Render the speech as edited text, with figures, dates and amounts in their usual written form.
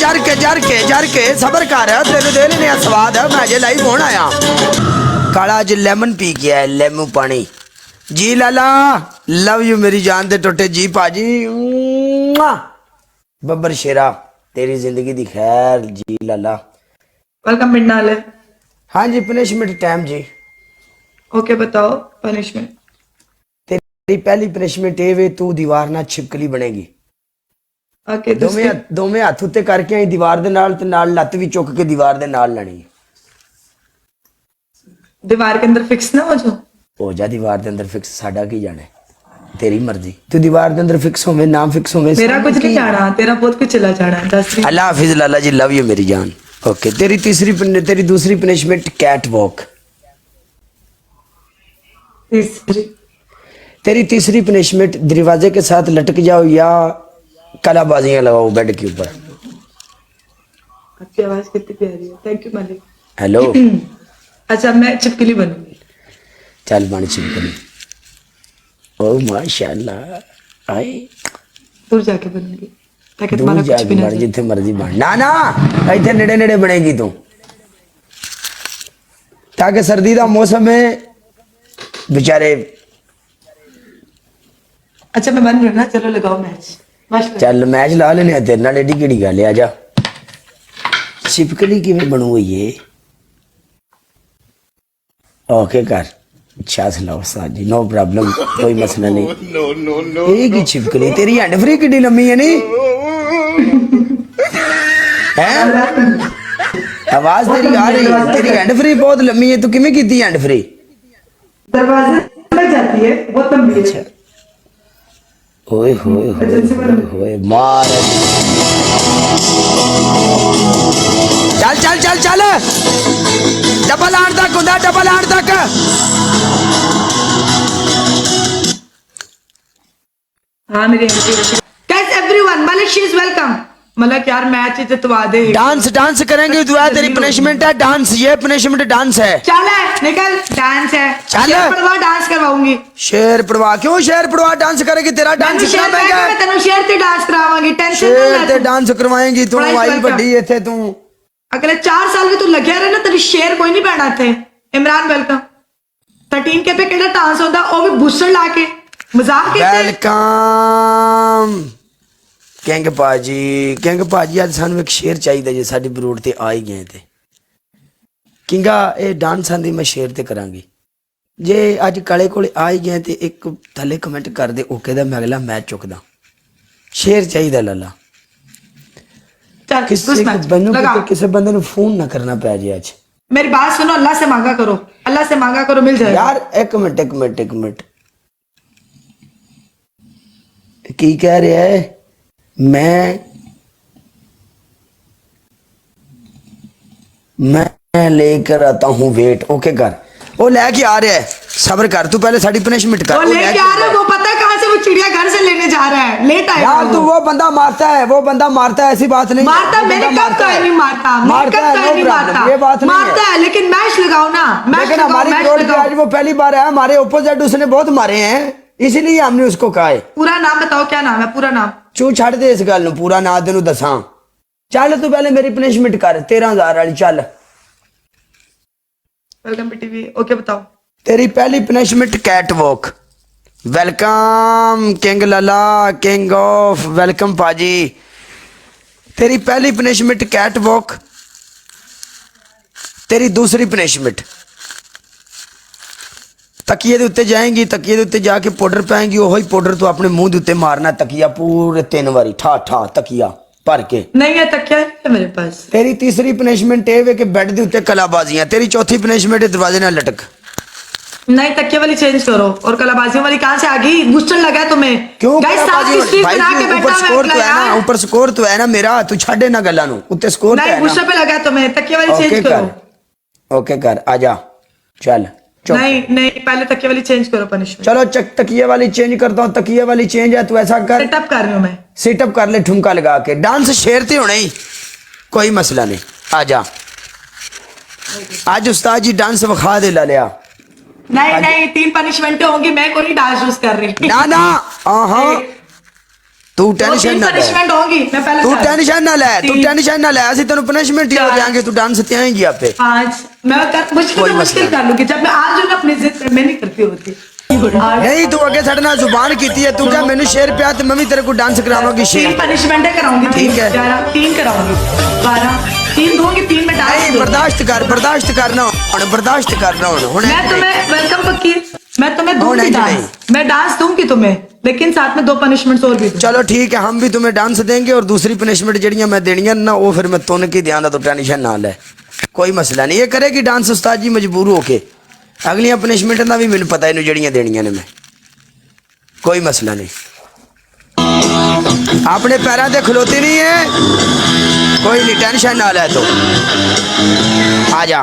जर के सबर कर तेरे दिल ने स्वाद है मैं जे लाइव होना आया काला ज लेमन पी के है लेमू पानी जी लाला लव यू मेरी जान दे टोटे जी पाजी बब्बर शेरा तेरी जिंदगी दी खैर जी लाला वेलकम मिन्नाले। हाँ जी पनिशमेंट टाइम जी ओके बताओ पनिशमेंट। तेरी पहली पनिशमेंट ये वे तू दीवार ना छिपकली बनेगी ओके दोवें हथ उत्ते करके आई दीवार दे नाल ते नाल लत्त भी चुक के दीवार दे नाल लानी दीवार के अंदर फिक्स ना हो जा दीवार दे अंदर फिक्स साडा की जाने तेरी मर्जी तू दीवार दे अंदर फिक्स होवे नाम फिक्स होवे मेरा कुछ नहीं जाना तेरा बहुत कुछ चला जाना है। अल्लाह हाफिज लाला जी लव यू मेरी जान। ओके तेरी दूसरी पनिशमेंट कैट वॉक। तेरी तीसरी पनिशमेंट दरवाजे के साथ लटक जाओ या कलाबाजियां लगाओ बेड के ऊपर। आपकी आवाज कितनी प्यारी है थैंक यू मालिक। हेलो अच्छा मैं छिपकली बनूंगी चल बन छिपकली ओ माशाल्लाह आए दूर जाके बनूंगी ताकि दूर तुम्हारा कुछ जाके भी ना बन जिथे मर्जी बन ना इतने नेड़े नेड़े बनेगी तू ताकि सर्दी का मौसम है बेचारे। अच्छा मैं बन रही हूँ ना चलो लगाओ मैच चल मैच ला लेने तेरे नाल एडी केड़ी गल है आजा छिपकली किवें बनू ये ओके कर अच्छा सलाह उस्ताद जी नो प्रॉब्लम कोई मसला नहीं एक ही छिपकली तेरी हैंड फ्री कितनी लंबी है नहीं है आवाज तेरी आ रही है तेरी हैंड फ्री बहुत लंबी है तू किवें कीती हैंड फ्री दरवाजे लग जाती है बहुत लंबी है। ओए होए होए होए मार चल चल चल चल डबल आठ तक होता डबल आठ तक हाँ मेरी guys everyone Malaysia is welcome मतलब यार मैच जितवा दे डांस करेंगे दुआ तेरी पनिशमेंट है डांस ये पनिशमेंट डांस है चल है निकल डांस है चल पड़वा डांस करवाऊंगी शेर पड़वा क्यों शेर पड़वा डांस करेगी तेरा डांस इतना महंगा है मैं तेनु शेर ते डांस करावांगी टेंशन शेर ते डांस करवाएंगी तू आई बड़ी इथे तू अगले 4 साल भी तू लग्या रहे ना तेरी शेर कोई नहीं पैना थे। इमरान वेलकम 13 के पे केड़ा डांस होता ओ भी भूसड़ लाके मजाक कीते वेलकम किंग पाजी आज सानू एक शेर चाहिए जे साडी बरूड ते आ ही गए थे किंगा ए डांस आंदी मैं शेर ते करांगी जे अज काले कोले आ ही गए ते एक थले कमेंट कर दे ओके दा मैं अगला मैच चुकदा शेर चाहिए लाला किसी बंदे नु फोन ना करना पै जे आज मेरी बात सुनो अल्लाह से मांगा करो मिल जाएगा यार एक मिनट की कह रहा है मैं लेकर आता हूँ वेट ओके कर वो लेके आ रहा है सब्र कर तू पहले साड़ी पनिशमेंट कर वो लेके आ रहा है वो पता है कहां से वो चिड़िया घर से लेने जा रहा है लेट आएगा यार तू वो बंदा मारता है ऐसी बात नहीं मारता मैंने कब कहीं नहीं मारता ये बात नहीं मारता है लेकिन मैच लगाओ ना लेकिन हमारी रोड पे आज वो पहली बार है हमारे ओपोजिट उसने बहुत मारे हैं इसीलिए हमने उसको कहा है। पूरा नाम बताओ क्या नाम है पूरा नाम चू छड़ दे इस गल पूरा ना तेन दसा चल तू पहले मेरी पनिशमेंट कर 13,000 वाली चल वेलकम टीवी ओके बताओ तेरी पहली punishment cat walk. Welcome king Lala king of welcome paaji तेरी पहली पनिशमेंट कैट वॉक। तेरी दूसरी पनिशमेंट तकिए दे उत्ते जाएंगी तकिए दे उत्ते जाके पाउडर पाएंगी वही पाउडर तू अपने मुंह दे उत्ते मारना तकिया पूरे 3 बारी ठा तकिया भर के नहीं है तकिया है मेरे पास। तेरी तीसरी पनिशमेंट है कि बेड दे उत्ते कलाबाजियां। तेरी चौथी पनिशमेंट है दरवाजे ना लटक। नहीं तकिया वाली चेंज करो और कलाबाजियों वाली कहां से आ गई बूस्टर लगा है तुम्हें क्यों गाइस ऊपर स्कोर तो है ना मेरा तू छाड़े ना गल्ला नु उत्ते स्कोर नहीं बूस्टर पे लगा तुम्हें तकिया वाली चेंज करो ओके कर आजा चल नहीं पहले तकिया वाली चेंज करो पनिशमेंट। चलो तकिए वाली चेंज करता हूँ तकिए वाली चेंज है तू ऐसा कर सेटअप कर रही हूँ मैं सेटअप कर ले ठुमका लगा के डांस शेरते होने ही कोई मसला नहीं आजा आज उस्ताद जी डांस विखा दे ला लिया नहीं 3 पनिशमेंट होंगी मैं कोई डांस यूज कर रही ना तू टेंशन ना ले पनिशमेंट होगी मैं पहले तू बता रही हूँ। टेंशन ना ले तू 3 टेंशन ना ले असि तेन पनिशमेंट ही हो चार। जाएंगे तू डांस ते आएंगी आपे 5 मैं मुश्किल कोई से मुश्किल मसला कर लूंगी जब मैं आज हूं ना अपनी जिद मैं नहीं करती होती 8 नहीं तू अगे साडे नाल जुबान कीती है तू क्या मैनू शेर पिया ते मैं भी तेरे को डांस करावांगी 3 शेर पनिशमेंट कराऊंगी ठीक है। 11 3 कराऊंगी 12 3 दूंगी 3 में डाल नहीं बर्दाश्त करना हुन बर्दाश्त करना हुन मैं तुम्हें वेलकम वकील मैं तुम्हें नहीं, दूंगी नहीं। डांस मैं डांस दूंगी तुम्हें लेकिन साथ में 2 पनिशमेंट्स और भी दूंगी चलो ठीक है हम भी तुम्हें डांस देंगे और दूसरी पनिशमेंट जड़ियां मैं देनी ना वो फिर मैं तुन के दियां तो टेंशन ना ले कोई मसला नहीं ये करेगी डांस उस्ताद जी मजबूर होके अगलियां पनिशमेंट का भी मैंने पता है जड़ियां देनियां ने मैं कोई मसला नहीं अपने पैरों पे खलोती नहीं है कोई नहीं टेंशन ना ले तो आ जा